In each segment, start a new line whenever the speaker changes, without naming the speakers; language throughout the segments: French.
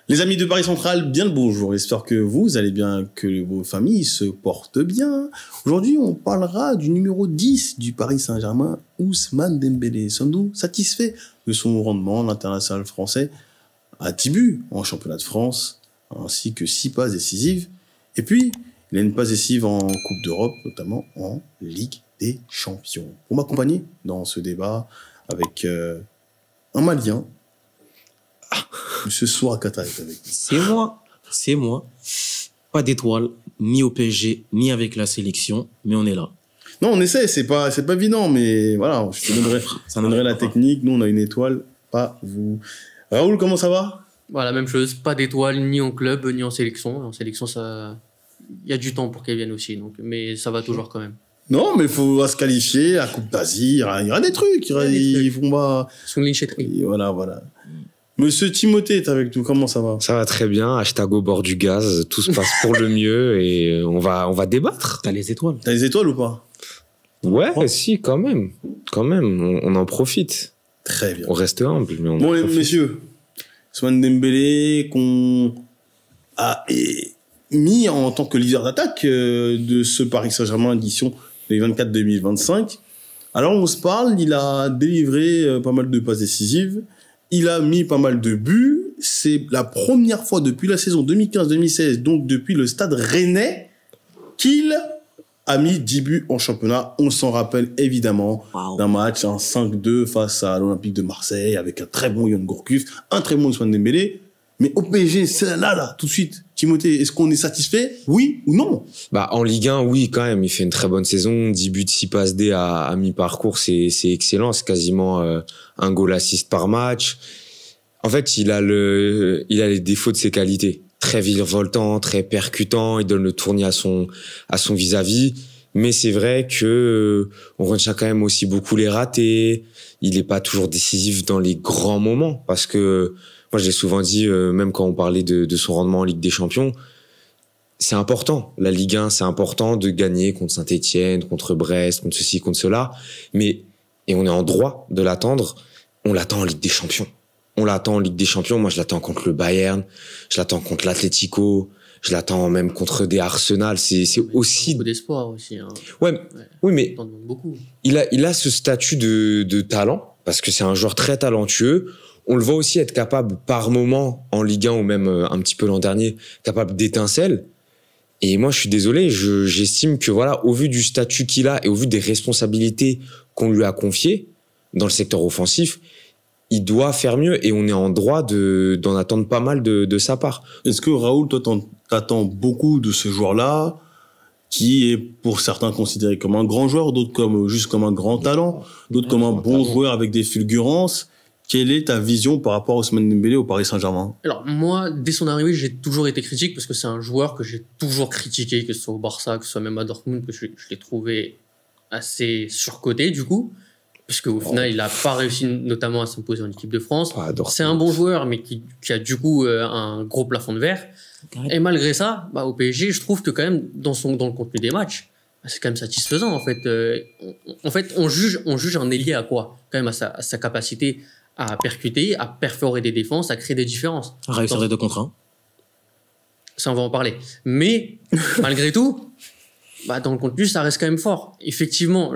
Les amis de Paris Central, bien le bonjour. J'espère que vous allez bien, que vos familles se portent bien. Aujourd'hui, on parlera du numéro 10 du Paris Saint-Germain, Ousmane Dembélé. Sommes-nous satisfaits de son rendement? L'international français a 10 buts en championnat de France, ainsi que 6 passes décisives. Et puis, il a une passe décisive en Coupe d'Europe, notamment en Ligue des Champions. Pour m'accompagner dans ce débat avec un Malien, Monsieur Souakata est avec nous.
C'est moi. Pas d'étoile, ni au PSG, ni avec la sélection, mais on est là.
Non, on essaie, c'est pas évident, mais voilà, je te donnerai la technique. Nous, on a une étoile, pas vous. Raoul, comment ça va?
Voilà, même chose, pas d'étoile, ni en club, ni en sélection. En sélection, ça, il y a du temps pour qu'elle vienne aussi, donc, mais ça va toujours quand même.
Non, mais il faut se qualifier, la Coupe d'Asie, il y aura des trucs. Ils vont pas... Voilà. Monsieur Timothée est avec nous, comment ça va?
Ça va très bien, hashtag au bord du gaz, tout se passe pour le mieux et on va débattre.
T'as les étoiles?
T'as les étoiles ou pas?
Ouais, si, quand même, on en profite.
Très bien.
On reste humble, mais on
bon,
en profite.
Messieurs, Ousmane Dembélé, qu'on a mis en tant que leader d'attaque de ce Paris Saint-Germain édition 2024-2025. Alors, on se parle, il a délivré pas mal de passes décisives. Il a mis pas mal de buts. C'est la première fois depuis la saison 2015-2016, donc depuis le Stade Rennais, qu'il a mis 10 buts en championnat. On s'en rappelle évidemment d'un match, un 5-2 face à l'Olympique de Marseille, avec un très bon Yoann Gourcuff, un très bon Ousmane Dembélé. Mais au PSG, c'est là, tout de suite. Timothée, est-ce qu'on est satisfait? Oui ou non?
En Ligue 1, oui, quand même. Il fait une très bonne saison. 10 buts, 6 passes D à mi-parcours, c'est excellent. C'est quasiment un goal assist par match. En fait, il a les défauts de ses qualités. Très virevoltant, très percutant. Il donne le tournis à son vis-à-vis. Mais c'est vrai que on retient quand même aussi beaucoup les ratés. Il est pas toujours décisif dans les grands moments parce que moi, je l'ai souvent dit, même quand on parlait de son rendement en Ligue des Champions, c'est important. La Ligue 1, c'est important de gagner contre Saint-Etienne, contre Brest, contre ceci, contre cela. Et on est en droit de l'attendre. On l'attend en Ligue des Champions. Moi, je l'attends contre le Bayern. Je l'attends contre l'Atlético. Je l'attends même contre des Arsenal. C'est aussi...
Beaucoup d'espoir aussi. Hein.
Ouais. Oui, mais
beaucoup.
Il a ce statut de talent parce que c'est un joueur très talentueux. On le voit aussi être capable, par moment, en Ligue 1 ou même un petit peu l'an dernier, capable d'étincelles. Et moi, je suis désolé, j'estime que voilà, au vu du statut qu'il a et au vu des responsabilités qu'on lui a confiées dans le secteur offensif, il doit faire mieux et on est en droit d'en attendre pas mal de sa part.
Est-ce que Raoul, toi, t'attends beaucoup de ce joueur-là, qui est pour certains considéré comme un grand joueur, d'autres juste comme un grand talent, d'autres comme un bon joueur avec des fulgurances? Quelle est ta vision par rapport à Ousmane Dembélé au Paris Saint-Germain?
Alors, moi, dès son arrivée, j'ai toujours été critique parce que c'est un joueur que j'ai toujours critiqué, que ce soit au Barça, que ce soit même à Dortmund, que je l'ai trouvé assez surcoté, du coup. Parce qu'au final, il n'a pas réussi notamment à s'imposer en équipe de France. C'est un bon joueur, mais qui a du coup un gros plafond de verre. Et malgré ça, au PSG, je trouve que quand même, dans le contenu des matchs, c'est quand même satisfaisant, en fait. En fait, on juge un ailier à quoi? Quand même à sa capacité à percuter, à perforer des défenses, à créer des différences.
À réussir les 2 contre 1.
Ça, on va en parler. Mais, malgré tout, dans le contenu, ça reste quand même fort. Effectivement,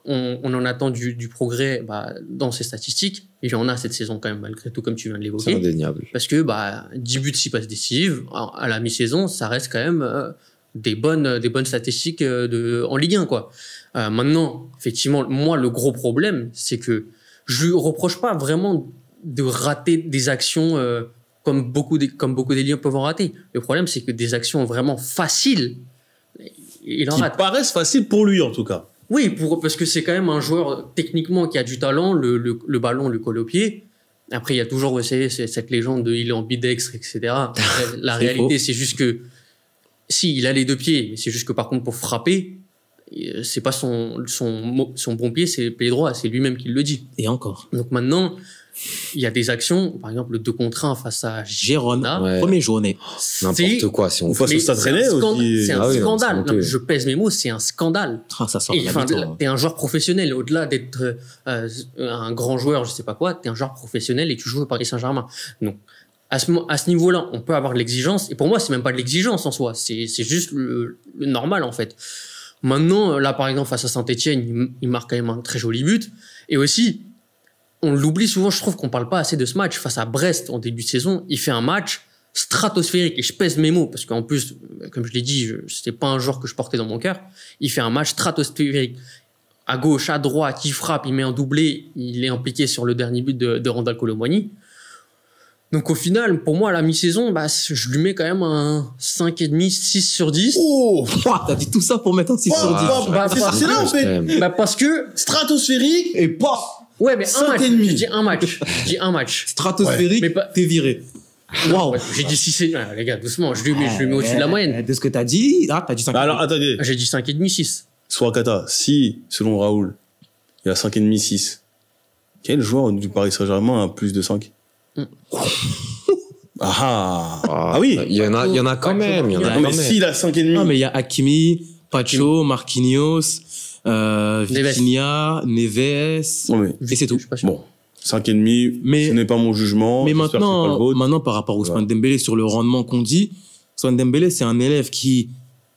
on en attend du progrès dans ces statistiques. Il y en a cette saison quand même, malgré tout, comme tu viens de l'évoquer.
C'est indéniable.
Parce que 10 buts, 6 passes décisives, à la mi-saison, ça reste quand même des bonnes statistiques en Ligue 1, quoi. Maintenant, effectivement, moi, le gros problème, c'est que je lui reproche pas vraiment de rater des actions comme beaucoup d'élites peuvent en rater. Le problème, c'est que des actions vraiment faciles, il en rate.
Qui paraissent faciles pour lui, en tout cas.
Oui, parce que c'est quand même un joueur techniquement qui a du talent, le ballon lui colle au pied. Après, il y a toujours cette légende de il est ambidextre, etc. La réalité, c'est juste que si il a les 2 pieds, mais c'est juste que par contre, pour frapper, c'est pas son bon pied, c'est le pied droit, c'est lui-même qui le dit.
Et encore.
Donc maintenant, il y a des actions, par exemple le 2 contre 1 face à
Girona, premier jaune.
N'importe quoi, si on
face au Stade Rennais aussi.
C'est un scandale. Non, je pèse mes mots, c'est un scandale.
Ça sort
t'es un joueur professionnel, au-delà d'être un grand joueur, je sais pas quoi, t'es un joueur professionnel et tu joues au Paris Saint-Germain. Donc, à ce niveau-là, on peut avoir de l'exigence. Et pour moi, c'est même pas de l'exigence en soi. C'est juste le normal, en fait. Maintenant, là, par exemple, face à Saint-Etienne, il marque quand même un très joli but. Et aussi, on l'oublie souvent, je trouve qu'on parle pas assez de ce match. Face à Brest, en début de saison, il fait un match stratosphérique. Et je pèse mes mots, parce qu'en plus, comme je l'ai dit, c'était pas un joueur que je portais dans mon cœur. Il fait un match stratosphérique. À gauche, à droite, il frappe, il met un doublé, il est impliqué sur le dernier but de Randal Kolo Muani. Donc au final, pour moi, à la mi-saison, je lui mets quand même un 5,5, 6 sur 10.
Oh,
T'as dit tout ça pour mettre un 6 sur 10.
c'est là, en fait.
Parce que...
Stratosphérique et pas.
Ouais, mais un match.
5,5.
Je dis un match.
Stratosphérique,
Mais pas-
t'es viré. Waouh.
Ouais, j'ai dit 6. Les gars, doucement, je lui mets au-dessus de la moyenne.
De ce que t'as dit, t'as dit 5.
Alors, attendez.
J'ai dit 5,5, 6.
Swakata, si, selon Raoul, il y a 5,5, 6, quel joueur du Paris Saint-Germain a plus de 5? Ah oui.
Il y en a quand même. Il y en a
Non,
quand
mais
même.
s'il a 5,5.
Non, mais il y a Hakimi, Pacho, Marquinhos, Vitinha, Neves.
Non, mais,
Et c'est tout.
Je suis pas sûr.
bon, 5,5,
Mais-
ce n'est pas mon jugement.
Mais
j'espère que c'est pas le vôtre.
maintenant, par rapport à Ousmane Dembélé, sur le rendement qu'on dit, Ousmane Dembélé, c'est un élève qui,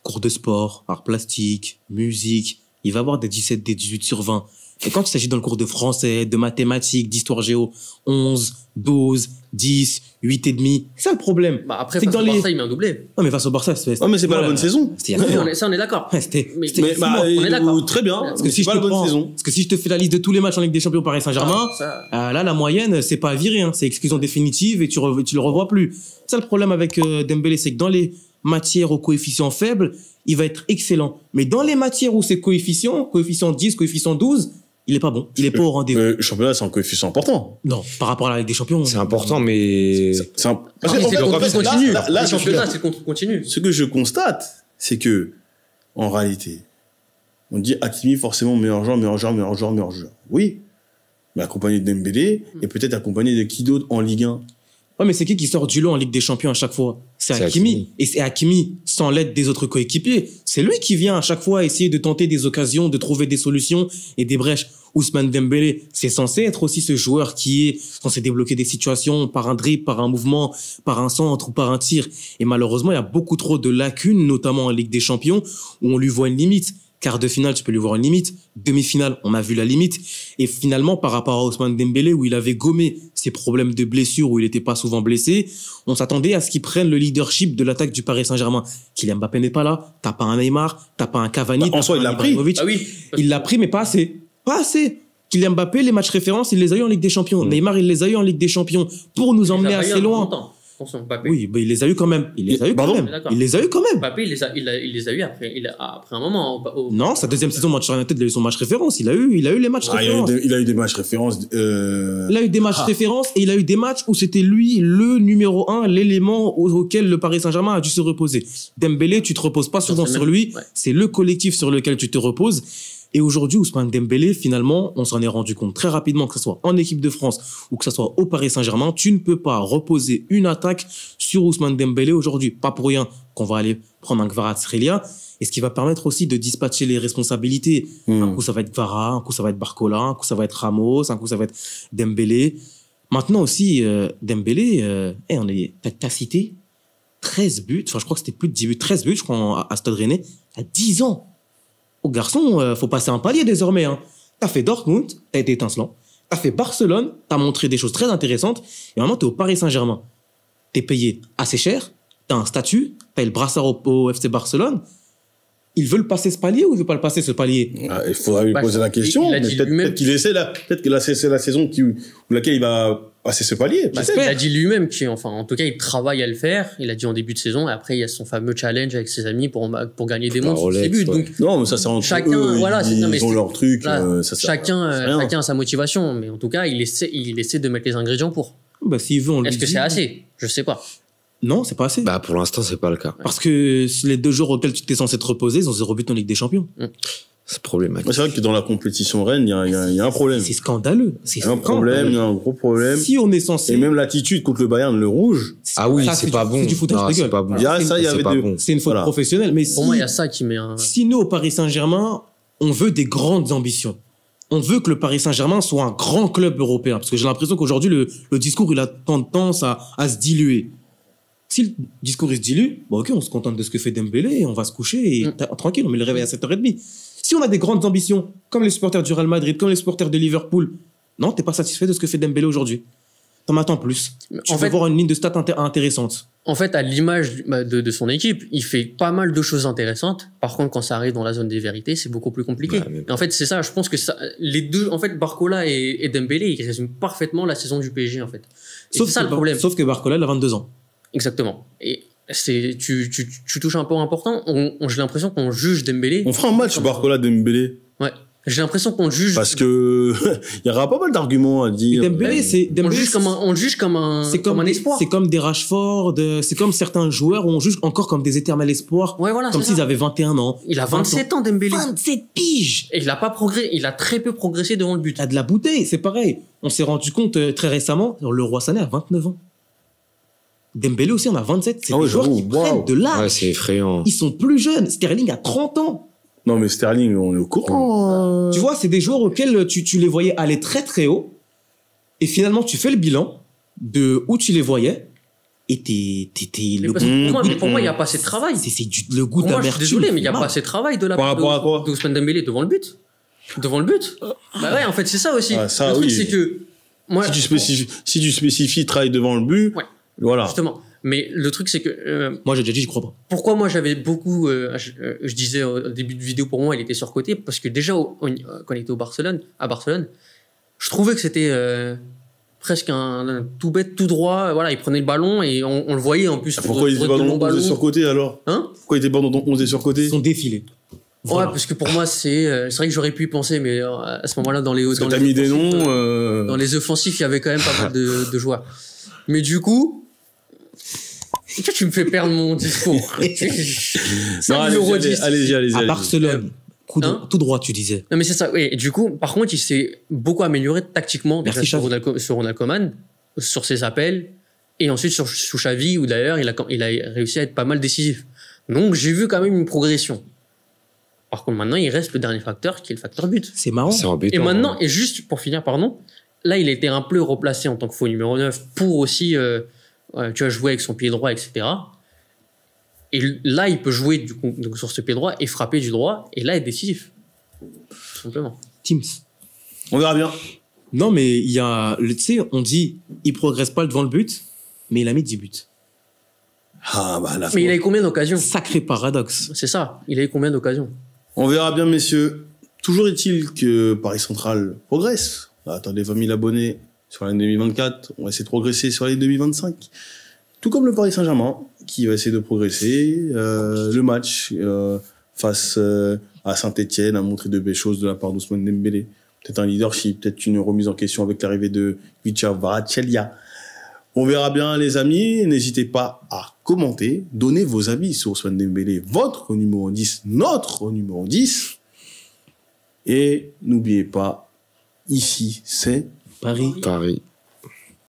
cours de sport, arts plastiques, musique, il va avoir des 17, des 18 sur 20. Et quand il s'agit dans le cours de français, de mathématiques, d'histoire géo, 11, 12, 10, 8,5, c'est ça le problème.
Après,
C'est que
face
dans
au
les-
Barça, il met un doublé.
Non, mais face au Barça, c'est...
Ouais, mais c'est pas la bonne saison.
C'était il y a 9 ans.
Ça, on est d'accord.
Ouais, c'était...
Mais-
c'était
Mais,
six mois.
on est d'accord.
très bien.
Parce
Parce que si
c'est
je
pas
te
la bonne
prends-
saison.
parce que si je te fais la liste de tous les matchs en Ligue des Champions Paris Saint-Germain, là, la moyenne, c'est pas à virer, hein. C'est exclusion définitive et tu le revois plus. Ça, le problème avec Dembélé, c'est que dans les matières au coefficient faible, il va être excellent. Mais dans les matières où c'est coefficient 10, coefficient 12, il est pas bon. Il est pas au rendez-vous.
Le championnat, c'est un coefficient important.
Non, par rapport à la Ligue des Champions.
C'est important, mais
C'est un... Parce
C'est
qu'en fait,
le
en
contre
fait,
continu.
là,
Le championnat, c'est le contre continu.
ce que je constate, c'est que, en réalité, on dit Hakimi forcément meilleur joueur. Oui, mais accompagné de Dembélé et peut-être accompagné de qui d'autre en Ligue 1.
Ouais, mais c'est qui sort du lot en Ligue des Champions à chaque fois? C'est
C'est
Hakimi.
Hakimi.
Et c'est Hakimi sans l'aide des autres coéquipiers. C'est lui qui vient à chaque fois essayer de tenter des occasions, de trouver des solutions et des brèches. Ousmane Dembélé, c'est censé être aussi ce joueur qui est censé débloquer des situations par un dribble, par un mouvement, par un centre ou par un tir. Et malheureusement, il y a beaucoup trop de lacunes, notamment en Ligue des Champions, où on lui voit une limite. Quart de finale, tu peux lui voir une limite. Demi-finale, on a vu la limite. Et finalement, par rapport à Ousmane Dembélé, où il avait gommé ses problèmes de blessure, où il n'était pas souvent blessé, on s'attendait à ce qu'il prenne le leadership de l'attaque du Paris Saint-Germain. Kylian Mbappé n'est pas là. T'as pas un Neymar, t'as pas un Cavani.
En soi,
t'as
il
pas un
l'a pris.
Ibrahimovic.
Ah oui.
Il l'a pris, mais pas assez. Pas assez. Kylian Mbappé, les matchs références, il les a eu en Ligue des Champions. Neymar, il les a eu en Ligue des Champions pour nous emmener assez loin.
Attention, Mbappé.
Oui, mais il les a eu quand même. Il les a eu quand
Pardon
même.
D'accord.
Il les a eu quand même.
Mbappé, il les a eu après un moment.
Non, sa deuxième saison, Manchester United, il a eu son match référence. Il a eu les matchs
Ah,
références.
il a eu des matchs références.
Il a eu des matchs références et il a eu des matchs où c'était lui le numéro 1, l'élément auquel le Paris Saint-Germain a dû se reposer. Dembélé, tu te reposes pas souvent sur lui.
Ouais.
C'est le collectif sur lequel tu te reposes. Et aujourd'hui, Ousmane Dembélé, finalement, on s'en est rendu compte très rapidement, que ce soit en équipe de France ou que ce soit au Paris Saint-Germain, tu ne peux pas reposer une attaque sur Ousmane Dembélé aujourd'hui. Pas pour rien qu'on va aller prendre un Kvaratskhelia. Et ce qui va permettre aussi de dispatcher les responsabilités. Un coup, ça va être Kvara, un coup, ça va être Barcola, un coup, ça va être Ramos, un coup, ça va être Dembélé. Maintenant aussi, Dembélé, t'as cité 13 buts, enfin, je crois que c'était plus de 10 buts, 13 buts, je crois, à Stade Rennais, à 10 ans. Au garçon, faut passer un palier désormais, hein. T'as fait Dortmund, t'as été étincelant. T'as fait Barcelone, t'as montré des choses très intéressantes. Et maintenant, t'es au Paris Saint-Germain. T'es payé assez cher, t'as un statut, t'as le brassard au FC Barcelone. Ils veulent passer ce palier ou ils veulent pas le passer, ce palier?
Ah, il faudra lui poser la question.
il a
Mais
dit
peut-être
lui-même.
qu'il essaie là. Peut-être que là, c'est la saison où laquelle il va passer ce palier.
Bah, il a dit lui-même en tout cas, il travaille à le faire. Il a dit en début de saison. Et après, il y a son fameux challenge avec ses amis pour gagner des montres sur ses buts.
ouais.
Donc,
Non, mais ça, c'est entre
Chacun,
eux.
voilà,
ils
non, mais
ont
c'est-
leur truc.
là,
ça sert à
chacun
rien.
a sa motivation. Mais en tout cas, il essaie de mettre les ingrédients pour.
Bah, s'il veut, on lui
Est-ce que
dit.
c'est assez? Je sais pas.
Non, c'est pas assez.
Bah, pour l'instant, c'est pas le cas.
Parce que les 2 jours auxquels tu t'es censé te reposer, ils ont 0 but en Ligue des Champions.
C'est problématique.
Ouais, c'est vrai que dans la compétition reine, il y a un problème.
C'est scandaleux. C'est
Il y a un problème, il y a un gros problème.
Si on est censé.
Et même l'attitude contre le Bayern, le rouge.
Ah oui,
Ça,
c'est pas bon.
C'est du foutage
Non,
de
c'est
gueule.
pas bon.
Il y a ça, il y
C'est
avait
pas
deux.
bon.
C'est une faute
Voilà.
professionnelle. Mais
Pour moi, il y a ça qui met un.
si nous, au Paris Saint-Germain, on veut des grandes ambitions, on veut que le Paris Saint-Germain soit un grand club européen. Parce que j'ai l'impression qu'aujourd'hui, le discours, il a tendance à se diluer. Si le discours, il se dilue, bon, ok, on se contente de ce que fait Dembélé, on va se coucher et tranquille, on met le réveil à 7h30. Si on a des grandes ambitions, comme les supporters du Real Madrid, comme les supporters de Liverpool, non, t'es pas satisfait de ce que fait Dembélé aujourd'hui. T'en attends plus. Tu veux voir une ligne de stats intéressante.
En fait, à l'image de son équipe, il fait pas mal de choses intéressantes. Par contre, quand ça arrive dans la zone des vérités, c'est beaucoup plus compliqué.
Ouais,
Et en fait, c'est ça. Je pense que les deux, en fait, Barcola et Dembélé, ils résument parfaitement la saison du PSG, en fait. Et c'est ça le problème.
Sauf que Barcola, il a 22 ans.
Exactement. Et tu touches un point important. J'ai l'impression qu'on juge Dembélé.
On fera un match Barcola-Dembélé.
Ouais. J'ai l'impression qu'on juge.
Parce que il y aura pas mal d'arguments à dire.
Dembélé,
on le juge comme un espoir.
C'est comme des Rashford, c'est comme certains joueurs où on juge encore comme des éternels espoirs.
Ouais, voilà.
Comme s'ils avaient 21 ans.
Il a 27 ans, Dembélé.
27 piges!
Et il a très peu progressé devant le but.
Il a de la bouteille, c'est pareil. On s'est rendu compte très récemment, le Roi Sané a 29 ans. Dembélé aussi en a 27. C'est des joueurs qui prennent de l'âge.
Ouais, c'est effrayant.
Ils sont plus jeunes. Sterling a 30 ans.
Non, mais Sterling, on est au courant.
Tu vois, c'est des joueurs auxquels tu les voyais aller très très haut. Et finalement, tu fais le bilan de où tu les voyais. Et
Pour moi, il n'y a pas assez de travail.
C'est le goût
Moi, je
d'amertume.
suis désolé, mais il n'y a pas assez de travail de la
Par rapport à quoi
d'Ousmane Dembélé devant le but. Devant le but. Bah ouais, en fait, c'est ça aussi.
Ah, ça,
le truc,
oui.
c'est que moi,
Si tu spécifies travail devant le but,
ouais,
voilà.
justement. Mais le truc, c'est que
Moi, j'ai déjà dit, je crois pas.
pourquoi moi j'avais beaucoup, je disais au début de vidéo, pour moi, il était surcoté parce que déjà quand il était à Barcelone, je trouvais que c'était presque un tout bête, tout droit. Voilà, il prenait le ballon et on le voyait en plus.
Pourquoi il était pas dans le 11 des surcotés alors?
Hein?
Pourquoi il était pas dans ton 11 des surcotés?
Ils sont défilés. Voilà.
Ouais, parce que pour moi, c'est vrai que j'aurais pu y penser, mais à ce moment-là, dans les
T'as mis des noms.
dans les offensifs, il y avait quand même pas mal de joueurs. Mais du coup, tu me fais perdre mon discours.
Non, allez-y.
À Barcelone, tout droit, tu disais.
Non, mais c'est ça. Oui. Et du coup, par contre, il s'est beaucoup amélioré tactiquement déjà sur Ronald Koeman, sur ses appels, et ensuite sous Xavi, où d'ailleurs il a réussi à être pas mal décisif. Donc j'ai vu quand même une progression. Par contre, maintenant, il reste le dernier facteur, qui est le facteur but.
C'est marrant.
C'est embêtant.
Et maintenant, et juste pour finir, pardon, là, il a été un peu replacé en tant que faux numéro 9 pour aussi, tu vois, jouer avec son pied droit, etc. Et là, il peut jouer du coup, donc, sur ce pied droit et frapper du droit, et là, être décisif. Tout simplement.
Teams.
On verra bien.
Non, mais il y a, tu sais, on dit, il progresse pas devant le but, mais il a mis 10 buts.
Ah, bah, là.
Mais il a eu combien d'occasions?
Sacré paradoxe.
C'est ça. Il a eu combien d'occasions?
On verra bien, messieurs. Toujours est-il que Paris Central progresse. Attendez 20 000 abonnés sur l'année 2024. On va essayer de progresser sur l'année 2025. Tout comme le Paris Saint-Germain, qui va essayer de progresser. Le match face à Saint-Etienne a montré de belles choses de la part d'Ousmane Dembélé. Peut-être un leadership, peut-être une remise en question avec l'arrivée de Vicha Kvaratskhelia. On verra bien, les amis. N'hésitez pas à commenter, donner vos avis sur Ousmane Dembélé, votre numéro 10, notre numéro 10. Et n'oubliez pas, ici, c'est
Paris.